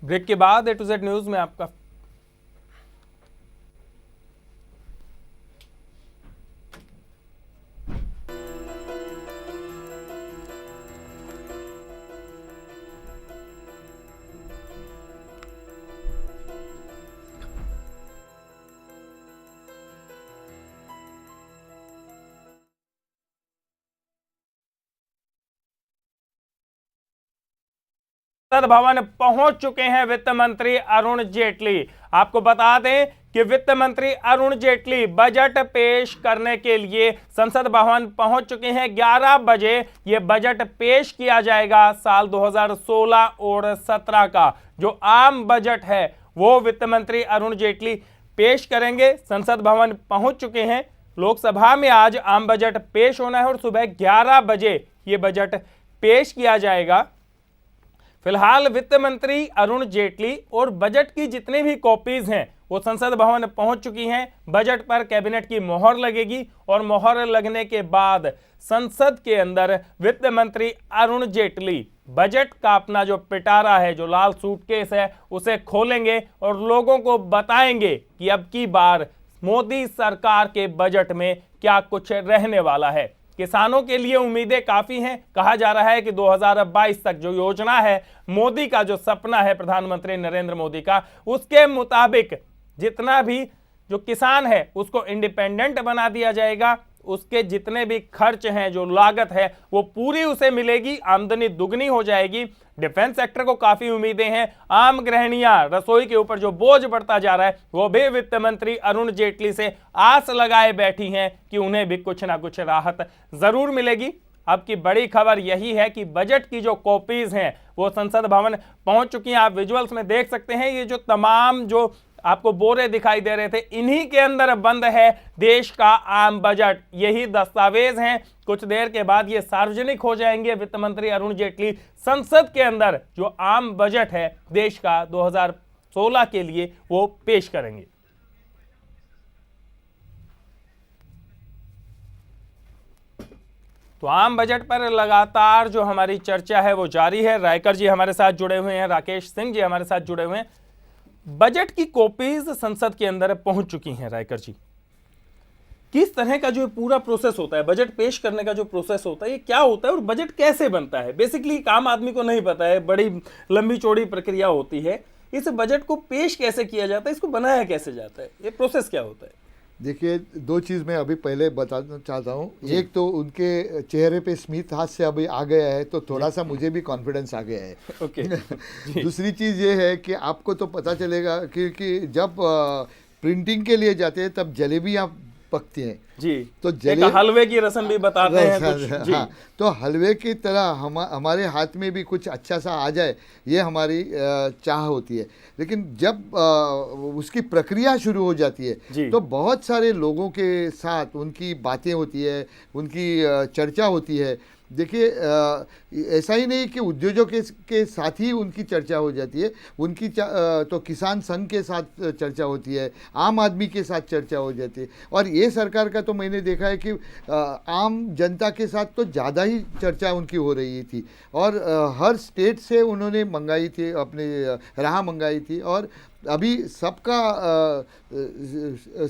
Break के बाद A to Z news में आपका संसद भवन पहुंच चुके हैं वित्त मंत्री अरुण जेटली। आपको बता दें कि वित्त मंत्री अरुण जेटली बजट पेश करने के लिए संसद भवन पहुंच चुके हैं। 11 बजे यह बजट पेश किया जाएगा। साल 2016 और 17 का जो आम बजट है वो वित्त मंत्री अरुण जेटली पेश करेंगे। संसद भवन पहुंच चुके हैं। लोकसभा में आज आम बजट पेश होना है और सुबह 11 बजे यह बजट पेश किया जाएगा। फिलहाल वित्त मंत्री अरुण जेटली और बजट की जितनी भी कॉपीज हैं वो संसद भवन पहुंच चुकी हैं। बजट पर कैबिनेट की मोहर लगेगी और मोहर लगने के बाद संसद के अंदर वित्त मंत्री अरुण जेटली बजट का अपना जो पिटारा है, जो लाल सूटकेस है, उसे खोलेंगे और लोगों को बताएंगे कि अब की बार मोदी सरकार के बजट में क्या कुछ रहने वाला है। किसानों के लिए उम्मीदें काफी हैं। कहा जा रहा है कि 2022 तक जो योजना है, मोदी का जो सपना है प्रधानमंत्री नरेंद्र मोदी का, उसके मुताबिक जितना भी जो किसान है उसको इंडिपेंडेंट बना दिया जाएगा। उसके जितने भी खर्च हैं, जो लागत है, वो पूरी उसे मिलेगी। आमदनी दुगनी हो जाएगी। डिफेंस सेक्टर को काफी उम्मीदें हैं। आम गृहिणियां, रसोई के ऊपर जो बोझ बढ़ता जा रहा है वो भी वित्त मंत्री अरुण जेटली से आस लगाए बैठी हैं कि उन्हें भी कुछ ना कुछ राहत जरूर मिलेगी। अब की बड़ी खबर यही है कि बजट की जो कॉपीज हैं वो संसद भवन पहुंच चुकी हैं। आप विजुअल्स में देख सकते हैं। ये जो तमाम जो आपको बोरे दिखाई दे रहे थे, इन्हीं के अंदर बंद है देश का आम बजट। यही दस्तावेज हैं। कुछ देर के बाद ये सार्वजनिक हो जाएंगे। वित्त मंत्री अरुण जेटली संसद के अंदर जो आम बजट है देश का 2016 के लिए वो पेश करेंगे। तो आम बजट पर लगातार जो हमारी चर्चा है वो जारी है। रायकर जी हमारे साथ जुड़े हुए हैं, राकेश सिंह जी हमारे साथ जुड़े हुए हैं। बजट की कॉपीज संसद के अंदर पहुंच चुकी हैं। रायकर जी, किस तरह का जो पूरा प्रोसेस होता है, बजट पेश करने का जो प्रोसेस होता है, ये क्या होता है और बजट कैसे बनता है? बेसिकली आम आदमी को नहीं पता है। बड़ी लंबी चौड़ी प्रक्रिया होती है। इस बजट को पेश कैसे किया जाता है, इसको बनाया कैसे जाता है, ये प्रोसेस क्या होता है? देखिए, दो चीज़ मैं अभी पहले बताना चाहता हूँ। एक तो उनके चेहरे पे स्मित हास्य अभी आ गया है, तो थोड़ा सा मुझे भी कॉन्फिडेंस आ गया है। ओके। दूसरी चीज़ ये है कि आपको तो पता चलेगा कि जब प्रिंटिंग के लिए जाते हैं तब जलेबियाँ पकती हैं जी। तो एक हलवे की रस्म भी बताते हैं कुछ। जी। हाँ, तो हलवे की तरह हमारे हाथ में भी कुछ अच्छा सा आ जाए, ये हमारी चाह होती है। लेकिन जब उसकी प्रक्रिया शुरू हो जाती है तो बहुत सारे लोगों के साथ उनकी बातें होती है, उनकी चर्चा होती है। देखिए, ऐसा ही नहीं कि उद्योगों के साथ ही उनकी चर्चा हो जाती है। उनकी तो किसान संघ के साथ चर्चा होती है, आम आदमी के साथ चर्चा हो जाती है। और ये सरकार का तो मैंने देखा है कि आम जनता के साथ तो ज़्यादा ही चर्चा उनकी हो रही थी। और हर स्टेट से उन्होंने मंगाई थी, अपने राह मंगाई थी। और अभी सबका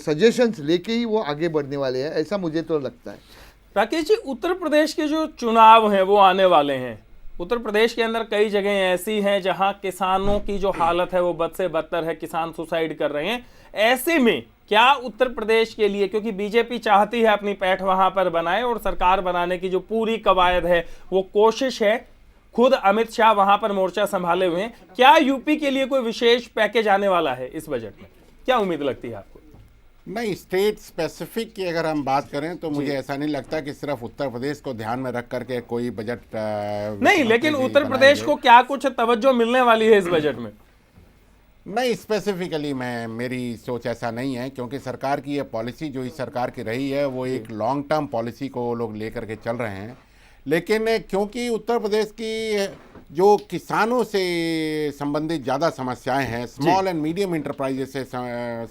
सजेशंस लेके ही वो आगे बढ़ने वाले हैं, ऐसा मुझे तो लगता है। राकेश जी, उत्तर प्रदेश के जो चुनाव हैं वो आने वाले हैं। उत्तर प्रदेश के अंदर कई जगह ऐसी हैं जहां किसानों की जो हालत है वो बद से बदतर है, किसान सुसाइड कर रहे हैं। ऐसे में क्या उत्तर प्रदेश के लिए, क्योंकि बीजेपी चाहती है अपनी पैठ वहां पर बनाए और सरकार बनाने की जो पूरी कवायद है वो कोशिश है, खुद अमित शाह वहां पर मोर्चा संभाले हुए हैं, क्या यूपी के लिए कोई विशेष पैकेज आने वाला है इस बजट में? क्या उम्मीद लगती है आपको? नहीं, स्टेट स्पेसिफिक की अगर हम बात करें तो मुझे ऐसा नहीं लगता कि सिर्फ उत्तर प्रदेश को ध्यान में रख करके कोई बजट नहीं, लेकिन उत्तर प्रदेश को क्या कुछ तवज्जो मिलने वाली है इस बजट में? नहीं, स्पेसिफिकली मेरी सोच ऐसा नहीं है, क्योंकि सरकार की ये पॉलिसी जो इस सरकार की रही है वो एक लॉन्ग टर्म पॉलिसी को लोग लेकर के चल रहे हैं। लेकिन क्योंकि उत्तर प्रदेश की जो किसानों से संबंधित ज़्यादा समस्याएं हैं, स्मॉल एंड मीडियम इंटरप्राइजेस से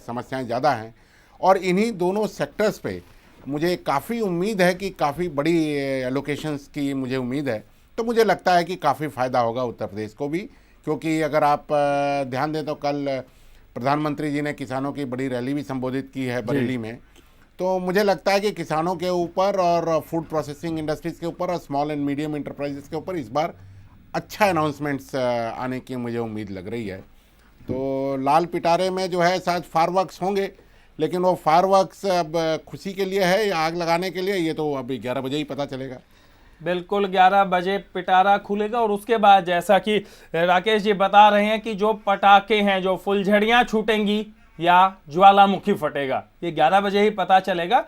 समस्याएं ज़्यादा हैं, और इन्हीं दोनों सेक्टर्स पे मुझे काफ़ी उम्मीद है कि काफ़ी बड़ी एलोकेशंस की मुझे उम्मीद है। तो मुझे लगता है कि काफ़ी फ़ायदा होगा उत्तर प्रदेश को भी, क्योंकि अगर आप ध्यान दें तो कल प्रधानमंत्री जी ने किसानों की बड़ी रैली भी संबोधित की है बरेली में। तो मुझे लगता है कि किसानों के ऊपर और फूड प्रोसेसिंग इंडस्ट्रीज़ के ऊपर और स्मॉल एंड मीडियम इंटरप्राइजेस के ऊपर इस बार अच्छा अनाउंसमेंट्स आने की मुझे उम्मीद लग रही है। तो लाल पिटारे में जो है शायद फायरवर्क्स होंगे, लेकिन वो फायरवर्क्स अब खुशी के लिए है या आग लगाने के लिए, ये तो अभी 11 बजे ही पता चलेगा। बिल्कुल 11 बजे पिटारा खुलेगा और उसके बाद जैसा कि राकेश जी बता रहे हैं कि जो पटाखे हैं, जो फुलझड़ियां छूटेंगी या ज्वालामुखी फटेगा, ये 11 बजे ही पता चलेगा।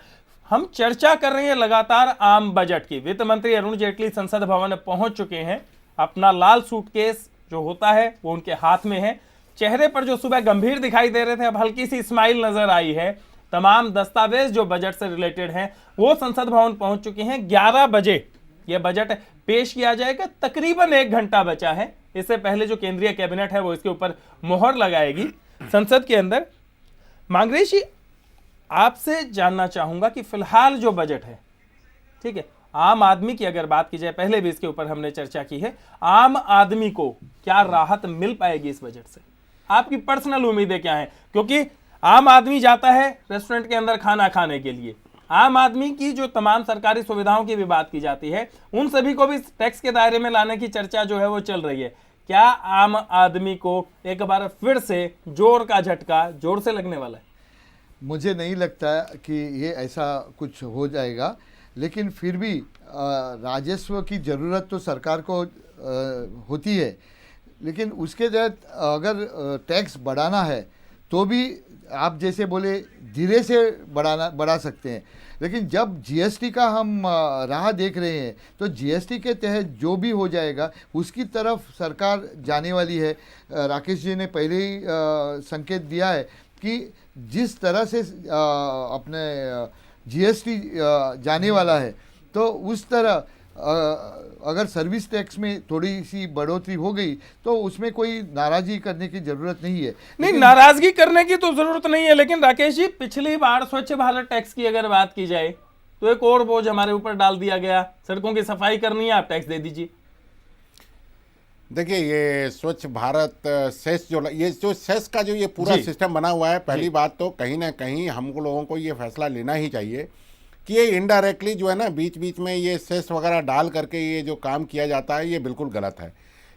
हम चर्चा कर रहे हैं लगातार आम बजट की। वित्त मंत्री अरुण जेटली संसद भवन पहुंच चुके हैं। अपना लाल सूटकेस जो होता है वो उनके हाथ में है। चेहरे पर जो सुबह गंभीर दिखाई दे रहे थे, अब हल्की सी स्माइल नजर आई है। तमाम दस्तावेज जो बजट से रिलेटेड हैं वो संसद भवन पहुंच चुके हैं। 11 बजे यह बजट पेश किया जाएगा। तकरीबन 1 घंटा बचा है। इससे पहले जो केंद्रीय कैबिनेट है वो इसके ऊपर मोहर लगाएगी संसद के अंदर। मांगरेश जी, आपसे जानना चाहूंगा कि फिलहाल जो बजट है, ठीक है, आम आदमी की अगर बात की जाए, पहले भी इसके ऊपर हमने चर्चा की है, आम आदमी को क्या राहत मिल पाएगी इस बजट से? आपकी पर्सनल उम्मीदें क्या हैं? क्योंकि आम आदमी जाता है रेस्टोरेंट के अंदर खाना खाने के लिए, आम आदमी की जो तमाम सरकारी सुविधाओं की भी बात की जाती है, उन सभी को भी टैक्स के दायरे में लाने की चर्चा जो है वो चल रही है। क्या आम आदमी को एक बार फिर से जोर का झटका जोर से लगने वाला है? मुझे नहीं लगता कि ये ऐसा कुछ हो जाएगा, लेकिन फिर भी राजस्व की ज़रूरत तो सरकार को होती है, लेकिन उसके तहत अगर टैक्स बढ़ाना है तो भी आप जैसे बोले धीरे से बढ़ा सकते हैं। लेकिन जब जीएसटी का हम राह देख रहे हैं तो जीएसटी के तहत जो भी हो जाएगा उसकी तरफ सरकार जाने वाली है। राकेश जी ने पहले ही संकेत दिया है कि जिस तरह से अपने जीएसटी जाने वाला है, तो उस तरह अगर सर्विस टैक्स में थोड़ी सी बढ़ोतरी हो गई तो उसमें कोई नाराज़गी करने की ज़रूरत नहीं है। नहीं, नाराज़गी करने की तो ज़रूरत नहीं है, लेकिन राकेश जी, पिछली बार स्वच्छ भारत टैक्स की अगर बात की जाए तो एक और बोझ हमारे ऊपर डाल दिया गया, सड़कों की सफाई करनी है, आप टैक्स दे दीजिए। देखिए, ये स्वच्छ भारत सेस जो सेस का जो ये पूरा सिस्टम बना हुआ है, पहली बात तो कहीं ना कहीं हम लोगों को ये फैसला लेना ही चाहिए कि ये इनडायरेक्टली जो है ना बीच बीच में ये सेस वगैरह डाल करके ये जो काम किया जाता है ये बिल्कुल गलत है,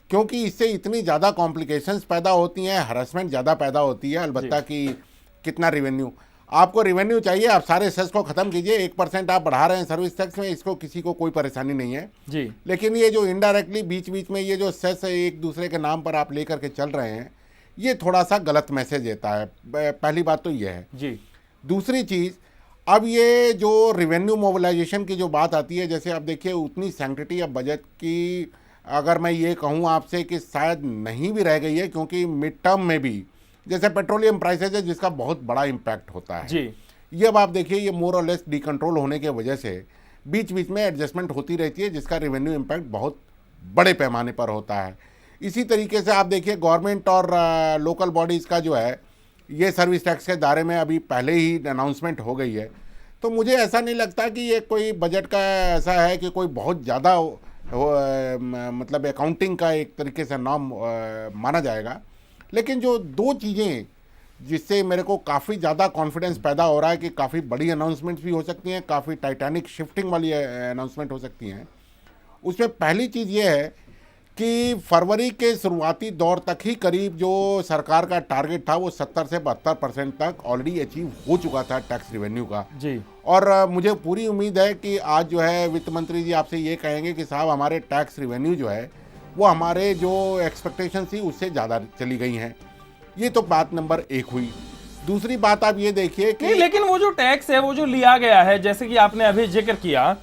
क्योंकि इससे इतनी ज़्यादा कॉम्प्लिकेशंस पैदा होती हैं, हरासमेंट ज़्यादा पैदा होती है। अलबत्ता कि कितना रिवेन्यू आपको रिवेन्यू चाहिए, आप सारे सेस को ख़त्म कीजिए। 1% आप बढ़ा रहे हैं सर्विस टैक्स में, इसको किसी को कोई परेशानी नहीं है जी। लेकिन ये जो इनडायरेक्टली बीच बीच में ये जो सेस एक दूसरे के नाम पर आप लेकर के चल रहे हैं, ये थोड़ा सा गलत मैसेज देता है। पहली बात तो ये है जी। दूसरी चीज़, अब ये जो रिवेन्यू मोबिलाइजेशन की जो बात आती है, जैसे आप देखिए उतनी सैंक्टिटी अब बजट की अगर मैं ये कहूँ आपसे कि शायद नहीं भी रह गई है, क्योंकि मिड टर्म में भी जैसे पेट्रोलियम प्राइसेज है जिसका बहुत बड़ा इम्पैक्ट होता है जी। ये अब आप देखिए ये मोर और लेस डिकंट्रोल होने के वजह से बीच बीच में एडजस्टमेंट होती रहती है, जिसका रिवेन्यू इम्पैक्ट बहुत बड़े पैमाने पर होता है। इसी तरीके से आप देखिए गवर्नमेंट और लोकल बॉडीज़ का जो है ये सर्विस टैक्स के दायरे में अभी पहले ही अनाउंसमेंट हो गई है। तो मुझे ऐसा नहीं लगता कि ये कोई बजट का ऐसा है कि कोई बहुत ज़्यादा मतलब अकाउंटिंग का एक तरीके से नाम माना जाएगा। लेकिन जो दो चीज़ें जिससे मेरे को काफ़ी ज़्यादा कॉन्फिडेंस पैदा हो रहा है कि काफ़ी बड़ी अनाउंसमेंट्स भी हो सकती हैं, काफ़ी टाइटैनिक शिफ्टिंग वाली अनाउंसमेंट हो सकती हैं, उसमें पहली चीज़ ये है कि फरवरी के शुरुआती दौर तक ही करीब जो सरकार का टारगेट था वो 70 से 72% तक ऑलरेडी अचीव हो चुका था टैक्स रिवेन्यू का जी। और मुझे पूरी उम्मीद है कि आज जो है वित्त मंत्री जी आपसे ये कहेंगे कि साहब हमारे टैक्स रिवेन्यू जो है वो हमारे जो एक्सपेक्टेशन थी उससे ज़्यादा चली गई हैं। ये तो बात नंबर 1 हुई। दूसरी बात आप ये देखिए कि लेकिन वो जो टैक्स है वो जो लिया गया है, जैसे कि आपने अभी जिक्र किया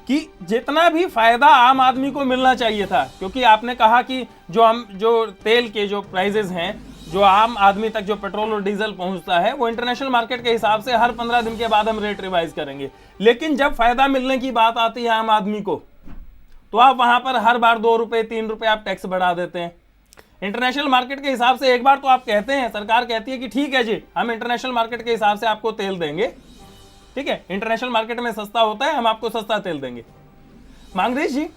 कि जितना भी फायदा आम आदमी को मिलना चाहिए था, क्योंकि आपने कहा कि जो तेल के जो प्राइजेस हैं, जो आम आदमी तक जो पेट्रोल और डीजल पहुंचता है वो इंटरनेशनल मार्केट के हिसाब से हर 15 दिन के बाद हम रेट रिवाइज करेंगे। लेकिन जब फायदा मिलने की बात आती है आम आदमी को, तो आप वहां पर हर बार 2 रुपए 3 रुपए आप टैक्स बढ़ा देते हैं। इंटरनेशनल मार्केट के हिसाब से एक बार तो आप कहते हैं, सरकार कहती है कि ठीक है जी, हम इंटरनेशनल मार्केट के हिसाब से आपको तेल देंगे, ठीक है, इंटरनेशनल मार्केट में सस्ता होता है, हम आपको सस्ता तेल देंगे। मांगरेश जी,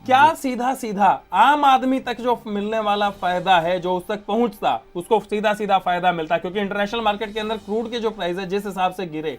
क्या सीधा सीधा आम आदमी तक जो मिलने वाला फायदा है, जो उस तक पहुंचता, उसको सीधा सीधा फायदा मिलता? क्योंकि इंटरनेशनल मार्केट के अंदर क्रूड के जो प्राइस है जिस हिसाब से गिरे,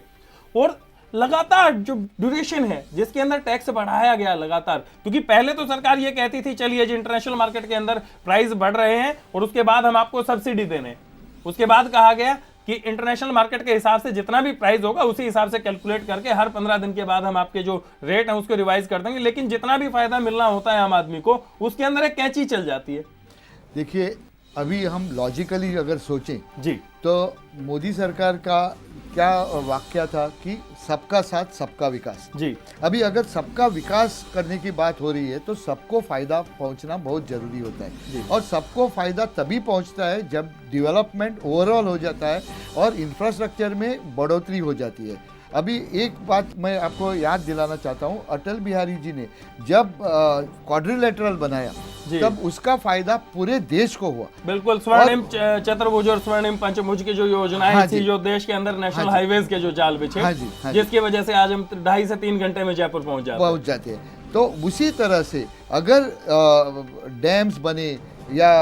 और लगातार जो ड्यूरेशन है जिसके अंदर टैक्स बढ़ाया गया लगातार, क्योंकि पहले तो सरकार ये कहती थी चलिए जी इंटरनेशनल मार्केट के अंदर प्राइस बढ़ रहे हैं और उसके बाद हम आपको सब्सिडी देने हैं। उसके बाद कहा गया कि इंटरनेशनल मार्केट के हिसाब से जितना भी प्राइस होगा उसी हिसाब से कैलकुलेट करके हर 15 दिन के बाद हम आपके जो रेट है उसको रिवाइज कर देंगे, लेकिन जितना भी फायदा मिलना होता है आम आदमी को उसके अंदर एक कैंची चल जाती है। देखिए, अभी हम लॉजिकली अगर सोचें जी तो मोदी सरकार का क्या वाक्य था कि सबका साथ सबका विकास। जी अभी अगर सबका विकास करने की बात हो रही है तो सबको फायदा पहुंचना बहुत जरूरी होता है, और सबको फायदा तभी पहुंचता है जब डेवलपमेंट ओवरऑल हो जाता है और इंफ्रास्ट्रक्चर में बढ़ोतरी हो जाती है। अभी एक बात मैं आपको याद दिलाना चाहता हूं, अटल बिहारी जी ने जब क्वाड्रिलेटरल बनाया तब उसका फायदा पूरे देश को हुआ। बिल्कुल, स्वर्णिम चतुर्भुज और स्वर्णिम पंचभुज की जो योजनाएं थी जो देश के अंदर नेशनल हाईवेज के जो जाल बिछे, जिसकी वजह से आज हम 2.5 से 3 घंटे में जयपुर पहुंच जाते हैं। तो उसी तरह से अगर डैम्स बने या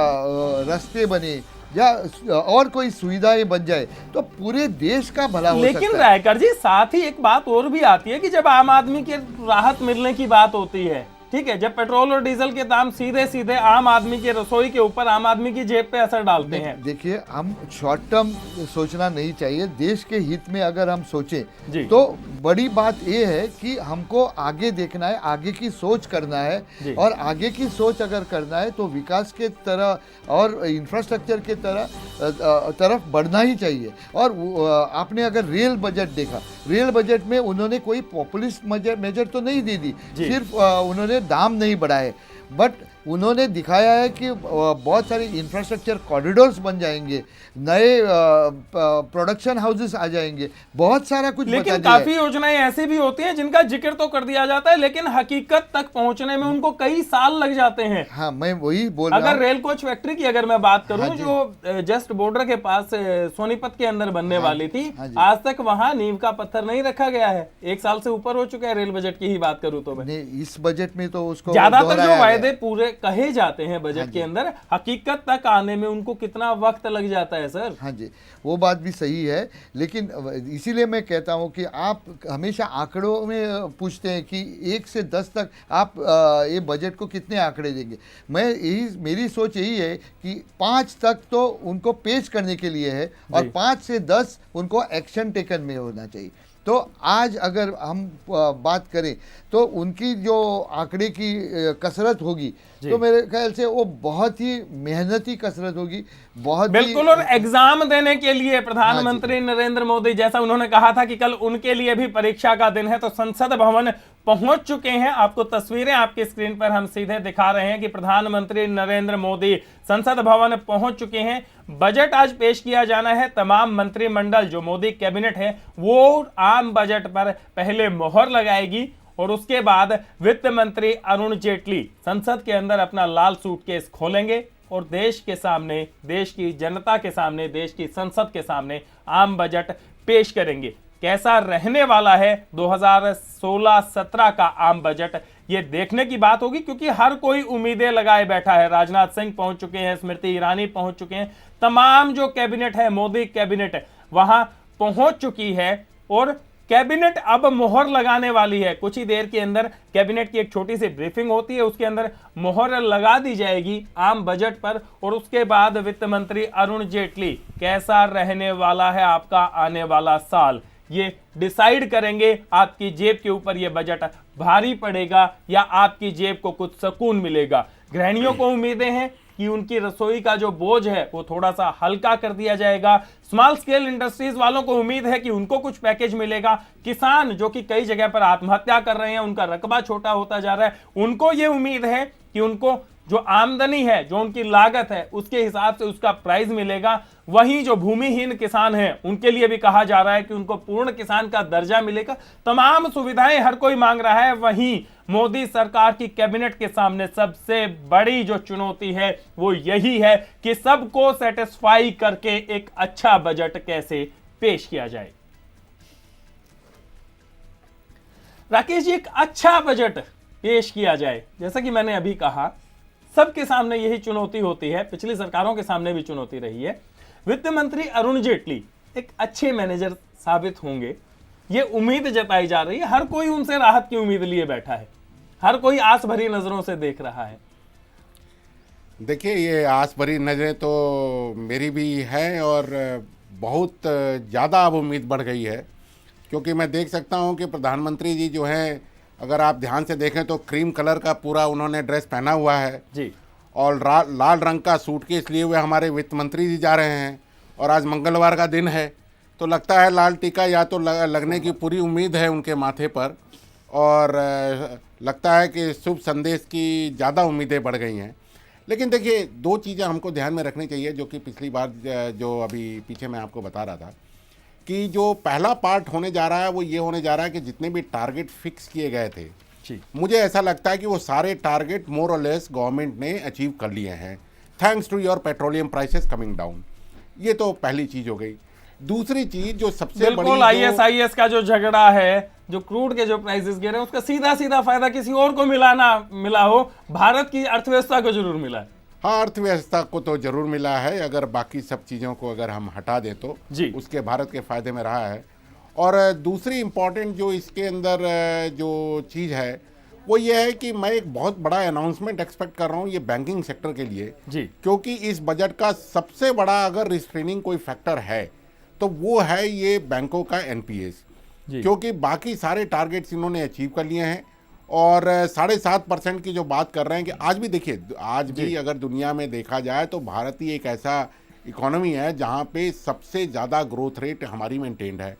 रास्ते बने या और कोई सुविधाएं बन जाए तो पूरे देश का भला हो सकता है। लेकिन रायकर जी, साथ ही एक बात और भी आती है कि जब आम आदमी के राहत मिलने की बात होती है, ठीक है, जब पेट्रोल और डीजल के दाम सीधे सीधे आम आदमी की रसोई के ऊपर, आम आदमी की जेब पे असर डालते हैं। देखिए, हम शॉर्ट टर्म सोचना नहीं चाहिए, देश के हित में अगर हम सोचें तो बड़ी बात यह है कि हमको आगे देखना है, आगे की सोच करना है, और आगे की सोच अगर करना है तो विकास के तरह और इंफ्रास्ट्रक्चर के तरफ बढ़ना ही चाहिए। और आपने अगर रेल बजट देखा, रेल बजट में उन्होंने कोई पॉपुलिस्ट मेजर तो नहीं दे दी, सिर्फ उन्होंने दाम नहीं बढ़ाए, बट उन्होंने दिखाया है कि बहुत सारे इंफ्रास्ट्रक्चर कॉरिडोर्स बन जाएंगे, नए प्रोडक्शन हाउसेस आ जाएंगे, बहुत सारा कुछ। लेकिन काफी योजनाएं ऐसी भी होती हैं जिनका जिक्र तो कर दिया जाता है लेकिन हकीकत तक पहुंचने में उनको कई साल लग जाते हैं। हाँ, मैं वही बोल रहा हूं। अगर रेल कोच फैक्ट्री की अगर मैं बात करूं, जो जस्ट बॉर्डर के पास सोनीपत के अंदर बनने वाली थी, आज तक वहां नींव का पत्थर नहीं रखा गया है। 1 साल से ऊपर हो चुका है रेल बजट की ही बात करूं तो मैं। इस बजट में तो उसको ज्यादातर जो वायदे पूरे कहे जाते हैं बजट के अंदर, हकीकत तक आने में उनको कितना वक्त लग जाता है सर। हाँ जी, वो बात भी सही है, लेकिन इसीलिए मैं कहता हूँ कि आप हमेशा आंकड़ों में पूछते हैं कि 1 से 10 तक आप ये बजट को कितने आंकड़े देंगे। मेरी सोच यही है कि 5 तक तो उनको पेश करने के लिए है और 5 से 10 उनको एक्शन टेकन में होना चाहिए। तो आज अगर हम बात करें तो उनकी जो आंकड़े की कसरत होगी तो मेरे ख्याल से वो बहुत ही मेहनती कसरत होगी, बहुत बिल्कुल। और एग्जाम देने के लिए प्रधानमंत्री नरेंद्र मोदी, जैसा उन्होंने कहा था कि कल उनके लिए भी परीक्षा का दिन है, तो संसद भवन पहुंच चुके हैं। आपको तस्वीरें आपकी स्क्रीन पर हम सीधे दिखा रहे हैं कि प्रधानमंत्री नरेंद्र मोदी संसद भवन पहुंच चुके हैं। बजट आज पेश किया जाना है। तमाम मंत्रिमंडल जो मोदी कैबिनेट है वो आम बजट पर पहले मोहर लगाएगी और उसके बाद वित्त मंत्री अरुण जेटली संसद के अंदर अपना लाल सूटकेस खोलेंगे और देश के सामने, देश की जनता के सामने, देश की संसद के सामने आम बजट पेश करेंगे। कैसा रहने वाला है 2016-17 का आम बजट, ये देखने की बात होगी, क्योंकि हर कोई उम्मीदें लगाए बैठा है। राजनाथ सिंह पहुंच चुके हैं, स्मृति ईरानी पहुंच चुके हैं, तमाम जो कैबिनेट है, मोदी कैबिनेट वहां पहुंच चुकी है और कैबिनेट अब मोहर लगाने वाली है। कुछ ही देर के अंदर कैबिनेट की एक छोटी सी ब्रीफिंग होती है, उसके अंदर मोहर लगा दी जाएगी आम बजट पर और उसके बाद वित्त मंत्री अरुण जेटली कैसा रहने वाला है आपका आने वाला साल, ये डिसाइड करेंगे। आपकी जेब के ऊपर ये बजट भारी पड़ेगा या आपकी जेब को कुछ सुकून मिलेगा। गृहिणियों को उम्मीदें हैं कि उनकी रसोई का जो बोझ है वो थोड़ा सा हल्का कर दिया जाएगा। स्मॉल स्केल इंडस्ट्रीज वालों को उम्मीद है कि उनको कुछ पैकेज मिलेगा। किसान जो कि कई जगह पर आत्महत्या कर रहे हैं, उनका रकबा छोटा होता जा रहा है, उनको ये उम्मीद है कि उनको जो आमदनी है, जो उनकी लागत है, उसके हिसाब से उसका प्राइस मिलेगा। वहीं जो भूमिहीन किसान हैं उनके लिए भी कहा जा रहा है कि उनको पूर्ण किसान का दर्जा मिलेगा। तमाम सुविधाएं हर कोई मांग रहा है। वहीं मोदी सरकार की कैबिनेट के सामने सबसे बड़ी जो चुनौती है वो यही है कि सबको सेटिस्फाई करके एक अच्छा बजट कैसे पेश किया जाए। राकेश जी, एक अच्छा बजट पेश किया जाए। जैसा कि मैंने अभी कहा, सबके सामने यही चुनौती होती है, पिछली सरकारों के सामने भी चुनौती रही है। वित्त मंत्री अरुण जेटली एक अच्छे मैनेजर साबित होंगे, ये उम्मीद जताई जा रही है। हर कोई उनसे राहत की उम्मीद लिए बैठा है, हर कोई आस भरी नजरों से देख रहा है। देखिए, ये आस भरी नज़रें तो मेरी भी है और बहुत ज़्यादा अब उम्मीद बढ़ गई है, क्योंकि मैं देख सकता हूँ कि प्रधानमंत्री जी जो हैं, अगर आप ध्यान से देखें तो क्रीम कलर का पूरा उन्होंने ड्रेस पहना हुआ है जी, और लाल रंग का सूटकेस लिए हुए हमारे वित्त मंत्री जी जा रहे हैं। और आज मंगलवार का दिन है, तो लगता है लाल टीका या तो लगने की पूरी उम्मीद है उनके माथे पर, और लगता है कि शुभ संदेश की ज़्यादा उम्मीदें बढ़ गई हैं। लेकिन देखिए, दो चीज़ें हमको ध्यान में रखनी चाहिए, जो कि पिछली बार जो अभी पीछे मैं आपको बता रहा था कि जो पहला पार्ट होने जा रहा है वो ये होने जा रहा है कि जितने भी टारगेट फिक्स किए गए थे, मुझे ऐसा लगता है कि वो सारे टारगेट मोर और लेस गवर्नमेंट ने अचीव कर लिए हैं, thanks to your petroleum prices coming down. ये तो पहली चीज़ हो गई। दूसरी चीज जो सबसे बड़ी, ISIS का जो झगड़ा है, जो क्रूड के जो प्राइसेस गिरे हैं, उसका सीधा सीधा फायदा किसी और को मिला हो, भारत की अर्थव्यवस्था को जरूर मिला है। हाँ, अर्थव्यवस्था को तो जरूर मिला है, अगर बाकी सब चीज़ों को अगर हम हटा दें तो उसके भारत के फायदे में रहा है। और दूसरी इम्पॉर्टेंट जो इसके अंदर जो चीज़ है वो ये है कि मैं एक बहुत बड़ा अनाउंसमेंट एक्सपेक्ट कर रहा हूँ ये बैंकिंग सेक्टर के लिए जी, क्योंकि इस बजट का सबसे बड़ा अगर रिस्ट्रेनिंग कोई फैक्टर है तो वो है ये बैंकों का एनपीएस, क्योंकि बाकी सारे टारगेट्स इन्होंने अचीव कर लिए हैं। और 7.5% की जो बात कर रहे हैं कि आज भी देखिए, आज भी अगर दुनिया में देखा जाए तो भारत ही एक ऐसा इकोनॉमी है जहाँ पे सबसे ज़्यादा ग्रोथ रेट हमारी मेंटेन्ड है,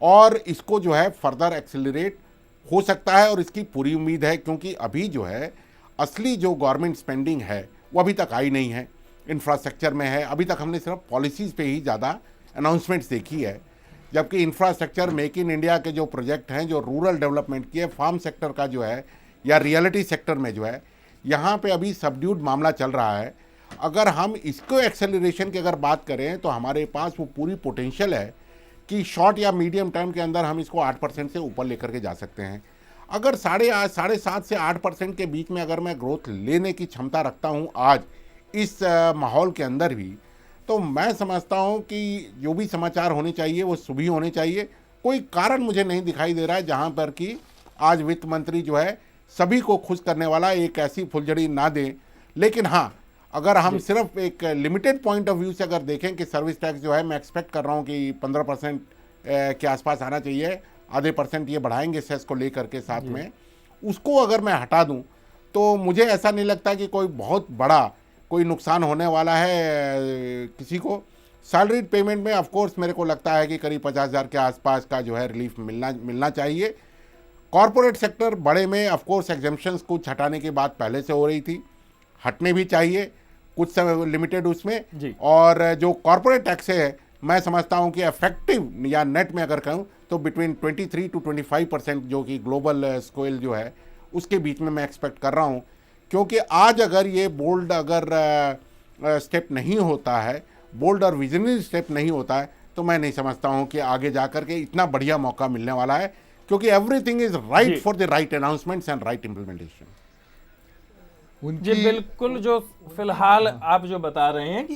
और इसको जो है फर्दर एक्सेलरेट हो सकता है और इसकी पूरी उम्मीद है, क्योंकि अभी जो है असली जो गवर्नमेंट स्पेंडिंग है वो अभी तक आई नहीं है, इंफ्रास्ट्रक्चर में है। अभी तक हमने सिर्फ पॉलिसीज़ पे ही ज़्यादा अनाउंसमेंट्स देखी है, जबकि इंफ्रास्ट्रक्चर, मेक इन इंडिया के जो प्रोजेक्ट हैं, जो रूरल डेवलपमेंट की है, फार्म सेक्टर का जो है या रियलिटी सेक्टर में जो है, यहाँ पे अभी सबड्यूड मामला चल रहा है। अगर हम इसको एक्सेलरेशन की अगर बात करें तो हमारे पास वो पूरी पोटेंशियल है कि शॉर्ट या मीडियम टर्म के अंदर हम इसको 8% से ऊपर लेकर के जा सकते हैं। अगर 7.5 से 8% के बीच में अगर मैं ग्रोथ लेने की क्षमता रखता हूँ आज इस माहौल के अंदर भी, तो मैं समझता हूं कि जो भी समाचार होने चाहिए वो शुभ ही होने चाहिए। कोई कारण मुझे नहीं दिखाई दे रहा है जहां पर कि आज वित्त मंत्री जो है सभी को खुश करने वाला एक ऐसी फुलझड़ी ना दे। लेकिन हाँ, अगर हम सिर्फ एक लिमिटेड पॉइंट ऑफ व्यू से अगर देखें कि सर्विस टैक्स जो है मैं एक्सपेक्ट कर रहा हूं कि 15% के आसपास आना चाहिए, आधे % ये बढ़ाएंगे सेस को लेकर के साथ में, उसको अगर मैं हटा दूँ तो मुझे ऐसा नहीं लगता कि कोई बहुत बड़ा कोई नुकसान होने वाला है किसी को। सैलरीड पेमेंट में ऑफ कोर्स मेरे को लगता है कि करीब 50,000 के आसपास का जो है रिलीफ मिलना चाहिए। कॉरपोरेट सेक्टर बड़े में ऑफ कोर्स एग्जेम्पशंस कुछ हटाने की बात पहले से हो रही थी, हटने भी चाहिए कुछ समय लिमिटेड उसमें। और जो कॉरपोरेट टैक्स है मैं समझता हूं कि इफेक्टिव या नेट में अगर कहूं तो बिटवीन 23 to 25% जो कि ग्लोबल स्केल जो है उसके बीच में मैं एक्सपेक्ट कर रहा हूं, क्योंकि आज अगर ये बोल्ड अगर स्टेप नहीं होता है, बोल्ड और विजनरी स्टेप नहीं होता है, तो मैं नहीं समझता हूं कि आगे जाकर के इतना बढ़िया मौका मिलने वाला है, क्योंकि everything is right for the right announcements and right implementation. जी बिल्कुल, जो फिलहाल आप जो बता रहे हैं कि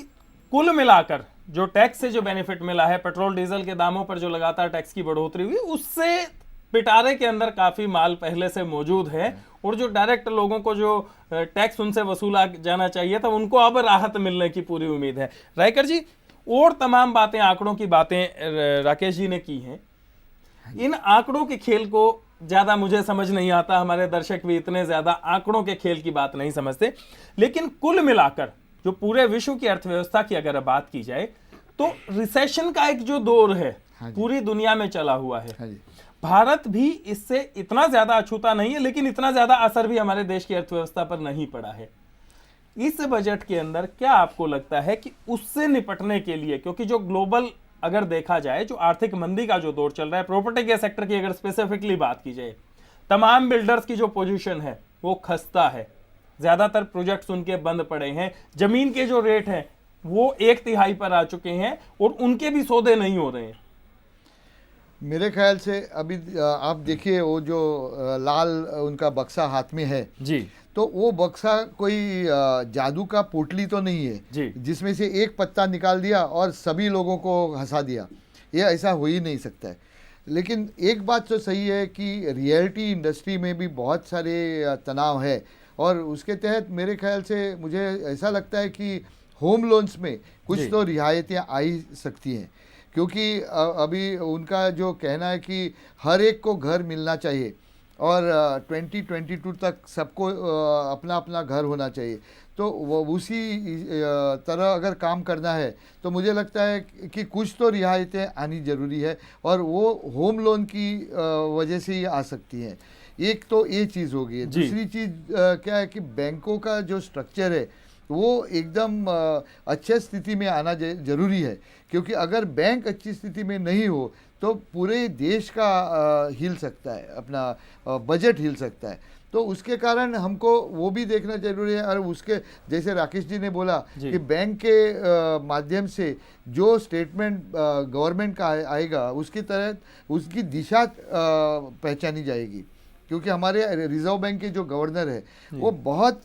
कुल मिलाकर जो टैक्स से जो बेनिफिट मिला है, पेट्रोल डीजल के दामों पर जो लगातार टैक्स की बढ़ोतरी हुई, उससे पिटारे के अंदर काफी माल पहले से मौजूद है, और जो डायरेक्ट लोगों को जो टैक्स उनसे वसूला जाना चाहिए था उनको अब राहत मिलने की पूरी उम्मीद है। रायकर जी, और तमाम बातें, आंकड़ों की बातें राकेश जी ने की हैं। इन आंकड़ों के खेल को ज्यादा मुझे समझ नहीं आता, हमारे दर्शक भी इतने ज्यादा आंकड़ों के खेल की बात नहीं समझते, लेकिन कुल मिलाकर जो पूरे विश्व की अर्थव्यवस्था की अगर बात की जाए तो रिसेशन का एक जो दौर है पूरी दुनिया में चला हुआ है, भारत भी इससे इतना ज्यादा अछूता नहीं है, लेकिन इतना ज्यादा असर भी हमारे देश की अर्थव्यवस्था पर नहीं पड़ा है। इस बजट के अंदर क्या आपको लगता है कि उससे निपटने के लिए, क्योंकि जो ग्लोबल अगर देखा जाए जो आर्थिक मंदी का जो दौर चल रहा है, प्रॉपर्टी के सेक्टर की अगर स्पेसिफिकली बात की जाए, तमाम बिल्डर्स की जो पोजीशन है वो खस्ता है, ज्यादातर प्रोजेक्ट्स उनके बंद पड़े हैं, जमीन के जो रेट हैं वो 1/3 पर आ चुके हैं और उनके भी सौदे नहीं हो रहे हैं। मेरे ख्याल से अभी आप देखिए वो जो लाल उनका बक्सा हाथ में है जी, तो वो बक्सा कोई जादू का पोटली तो नहीं है जी, जिसमें से एक पत्ता निकाल दिया और सभी लोगों को हंसा दिया। ये ऐसा हो ही नहीं सकता है। लेकिन एक बात तो सही है कि रियलिटी इंडस्ट्री में भी बहुत सारे तनाव है और उसके तहत मेरे ख्याल से मुझे ऐसा लगता है कि होम लोन्स में कुछ जी। तो रियायतें आ ही सकती हैं, क्योंकि अभी उनका जो कहना है कि हर एक को घर मिलना चाहिए और 2022 तक सबको अपना अपना घर होना चाहिए। तो वो उसी तरह अगर काम करना है तो मुझे लगता है कि कुछ तो रियायतें आनी ज़रूरी है और वो होम लोन की वजह से ही आ सकती हैं। एक तो ये चीज़ होगी। दूसरी चीज़ क्या है कि बैंकों का जो स्ट्रक्चर है वो एकदम अच्छे स्थिति में आना जरूरी है, क्योंकि अगर बैंक अच्छी स्थिति में नहीं हो तो पूरे देश का हिल सकता है, अपना बजट हिल सकता है। तो उसके कारण हमको वो भी देखना जरूरी है। और उसके जैसे राकेश जी ने बोला कि बैंक के माध्यम से जो स्टेटमेंट गवर्नमेंट का आएगा उसकी तहत उसकी दिशा पहचानी जाएगी, क्योंकि हमारे रिजर्व बैंक के जो गवर्नर है वो बहुत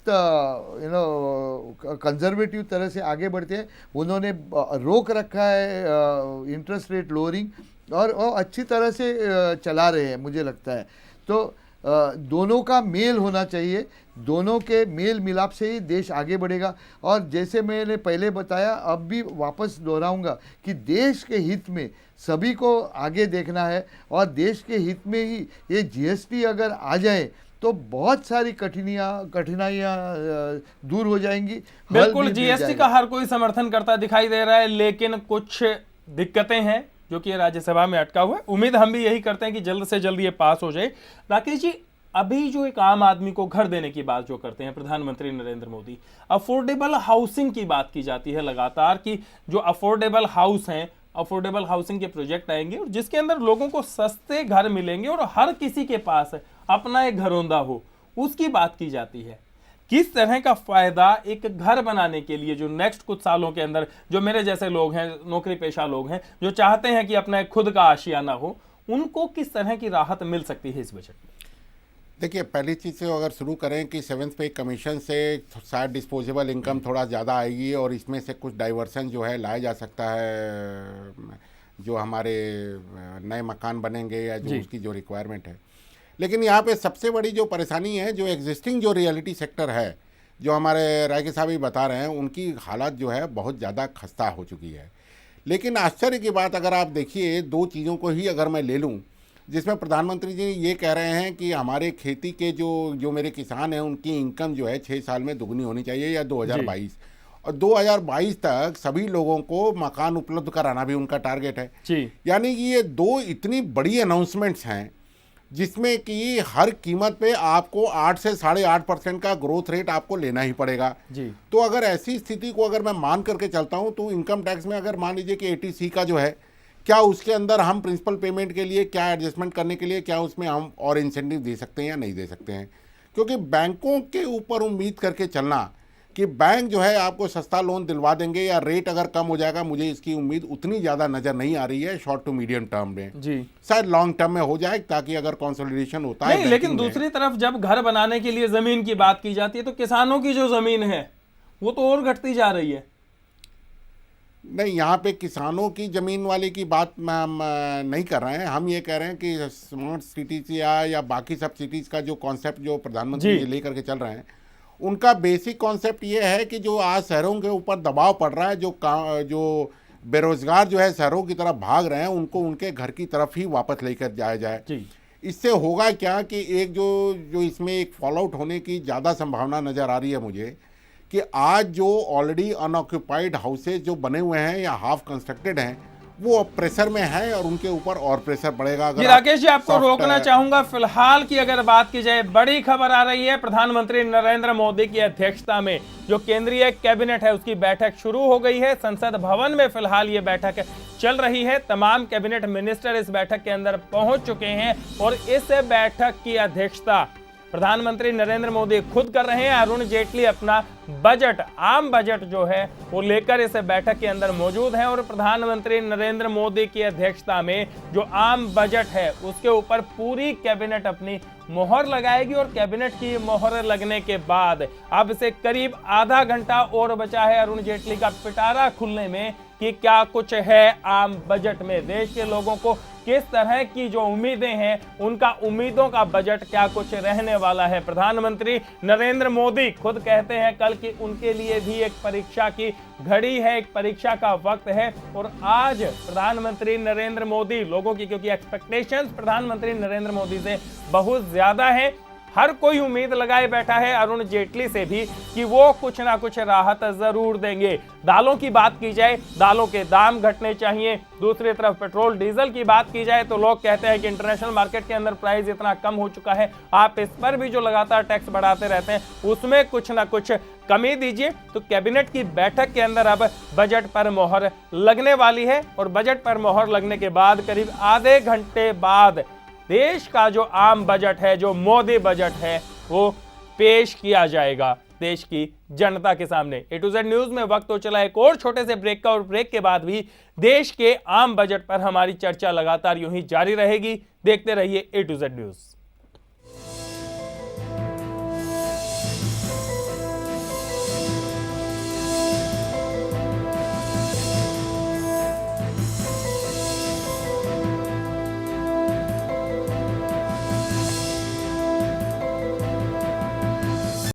कंजर्वेटिव तरह से आगे बढ़ते हैं। उन्होंने रोक रखा है इंटरेस्ट रेट लोअरिंग और वो अच्छी तरह से चला रहे हैं मुझे लगता है। तो दोनों का मेल होना चाहिए, दोनों के मेल मिलाप से ही देश आगे बढ़ेगा। और जैसे मैंने पहले बताया, अब भी वापस दोहराऊंगा कि देश के हित में सभी को आगे देखना है और देश के हित में ही ये जीएसटी अगर आ जाए तो बहुत सारी कठिनाइयाँ दूर हो जाएंगी। बिल्कुल, जीएसटी का हर कोई समर्थन करता दिखाई दे रहा है, लेकिन कुछ दिक्कतें हैं जो कि राज्यसभा में अटका हुआ है। उम्मीद हम भी यही करते हैं कि जल्द से जल्द ये पास हो जाए। राकेश जी, अभी जो एक आम आदमी को घर देने की बात जो करते हैं प्रधानमंत्री नरेंद्र मोदी, अफोर्डेबल हाउसिंग की बात की जाती है लगातार कि जो अफोर्डेबल हाउस हैं, अफोर्डेबल हाउसिंग के प्रोजेक्ट आएंगे और जिसके अंदर लोगों को सस्ते घर मिलेंगे और हर किसी के पास अपना एक घरौंदा हो, उसकी बात की जाती है। किस तरह का फायदा एक घर बनाने के लिए जो नेक्स्ट कुछ सालों के अंदर जो मेरे जैसे लोग हैं, नौकरी पेशा लोग हैं, जो चाहते हैं कि अपना एक खुद का आशियाना हो, उनको किस तरह की राहत मिल सकती है इस बजट में? देखिए, पहली चीज़ से अगर शुरू करें कि 7th पे कमीशन से शायद डिस्पोजेबल इनकम थोड़ा ज़्यादा आएगी और इसमें से कुछ डाइवर्सन जो है लाया जा सकता है, जो हमारे नए मकान बनेंगे या जो उसकी जो रिक्वायरमेंट है। लेकिन यहाँ पे सबसे बड़ी जो परेशानी है, जो एग्जिस्टिंग जो रियलिटी सेक्टर है, जो हमारे राय के साहब भी बता रहे हैं, उनकी हालत जो है बहुत ज़्यादा खस्ता हो चुकी है। लेकिन आश्चर्य की बात अगर आप देखिए, दो चीज़ों को ही अगर मैं ले लूँ, जिसमें प्रधानमंत्री जी ये कह रहे हैं कि हमारे खेती के जो मेरे किसान हैं उनकी इनकम जो है 6 साल में दुगनी होनी चाहिए या 2022 और 2022 तक सभी लोगों को मकान उपलब्ध कराना भी उनका टारगेट है। यानी कि ये दो इतनी बड़ी अनाउंसमेंट्स हैं जिसमें कि हर कीमत पे आपको 8 से 8.5% का ग्रोथ रेट आपको लेना ही पड़ेगा जी। तो अगर ऐसी स्थिति को अगर मैं मान करके चलता हूं तो इनकम टैक्स में अगर मान लीजिए कि 80C का जो है, क्या उसके अंदर हम प्रिंसिपल पेमेंट के लिए क्या एडजस्टमेंट करने के लिए क्या उसमें हम और इंसेंटिव दे सकते हैं या नहीं दे सकते हैं? क्योंकि बैंकों के ऊपर उम्मीद करके चलना कि बैंक जो है आपको सस्ता लोन दिलवा देंगे या रेट अगर कम हो जाएगा, मुझे इसकी उम्मीद उतनी ज़्यादा नज़र नहीं आ रही है शॉर्ट टू मीडियम टर्म में जी। शायद लॉन्ग टर्म में हो जाए ताकि अगर कंसोलिडेशन होता है। लेकिन दूसरी तरफ जब घर बनाने के लिए ज़मीन की बात की जाती है तो किसानों की जो ज़मीन है वो तो और घटती जा रही है। नहीं, यहाँ पे किसानों की ज़मीन वाले की बात नहीं कर रहे हैं। हम ये कह रहे हैं कि स्मार्ट सिटीज़ या बाकी सब सिटीज़ का जो कॉन्सेप्ट जो प्रधानमंत्री जी लेकर के चल रहे हैं, उनका बेसिक कॉन्सेप्ट ये है कि जो आज शहरों के ऊपर दबाव पड़ रहा है, जो बेरोजगार जो है शहरों की तरफ भाग रहे हैं, उनको उनके घर की तरफ ही वापस लेकर जाया जाए। इससे होगा क्या कि एक जो इसमें एक फॉलोआउट होने की ज़्यादा संभावना नज़र आ रही है मुझे कि आज जो ऑलरेडी अनऑक्यूपाइड हाउसेज जो बने हुए हैं या हाफ कंस्ट्रक्टेड हैं, वो प्रेशर में है और उनके ऊपर और प्रेशर बढ़ेगा। अगर राकेश जी, आपको रोकना चाहूंगा। फिलहाल की अगर बात की जाए, बड़ी खबर आ रही है, प्रधानमंत्री नरेंद्र मोदी की अध्यक्षता में जो केंद्रीय कैबिनेट है उसकी बैठक शुरू हो गई है। संसद भवन में फिलहाल ये बैठक चल रही है। तमाम कैबिनेट मिनिस्टर इस बैठक के अंदर पहुंच चुके हैं और इस बैठक की अध्यक्षता प्रधानमंत्री नरेंद्र मोदी खुद कर रहे हैं। अरुण जेटली अपना बजट, आम बजट जो है वो लेकर इस बैठक के अंदर मौजूद है और प्रधानमंत्री नरेंद्र मोदी की अध्यक्षता में जो आम बजट है उसके ऊपर पूरी कैबिनेट अपनी मोहर लगाएगी और कैबिनेट की मोहर लगने के बाद अब से करीब आधा घंटा और बचा है अरुण जेटली का पिटारा खुलने में कि क्या कुछ है आम बजट में, देश के लोगों को किस तरह की जो उम्मीदें हैं उनका उम्मीदों का बजट क्या कुछ रहने वाला है। प्रधानमंत्री नरेंद्र मोदी खुद कहते हैं कल की उनके लिए भी एक परीक्षा की घड़ी है, एक परीक्षा का वक्त है और आज प्रधानमंत्री नरेंद्र मोदी, लोगों की क्योंकि एक्सपेक्टेशंस प्रधानमंत्री नरेंद्र मोदी से बहुत ज्यादा है, हर कोई उम्मीद लगाए बैठा है अरुण जेटली से भी कि वो कुछ ना कुछ राहत जरूर देंगे। दालों की बात की जाए, दालों के दाम घटने चाहिए। दूसरी तरफ पेट्रोल डीजल की बात की जाए तो लोग कहते हैं कि इंटरनेशनल मार्केट के अंदर प्राइस इतना कम हो चुका है, आप इस पर भी जो लगातार टैक्स बढ़ाते रहते हैं उसमें कुछ ना कुछ कमी दीजिए। तो कैबिनेट की बैठक के अंदर अब बजट पर मोहर लगने वाली है और बजट पर मोहर लगने के बाद करीब आधे घंटे बाद देश का जो आम बजट है, जो मोदी बजट है, वो पेश किया जाएगा देश की जनता के सामने। ए टू जेड न्यूज में वक्त तो चला एक और छोटे से ब्रेक का और ब्रेक के बाद भी देश के आम बजट पर हमारी चर्चा लगातार यूं ही जारी रहेगी। देखते रहिए ए टू जेड न्यूज।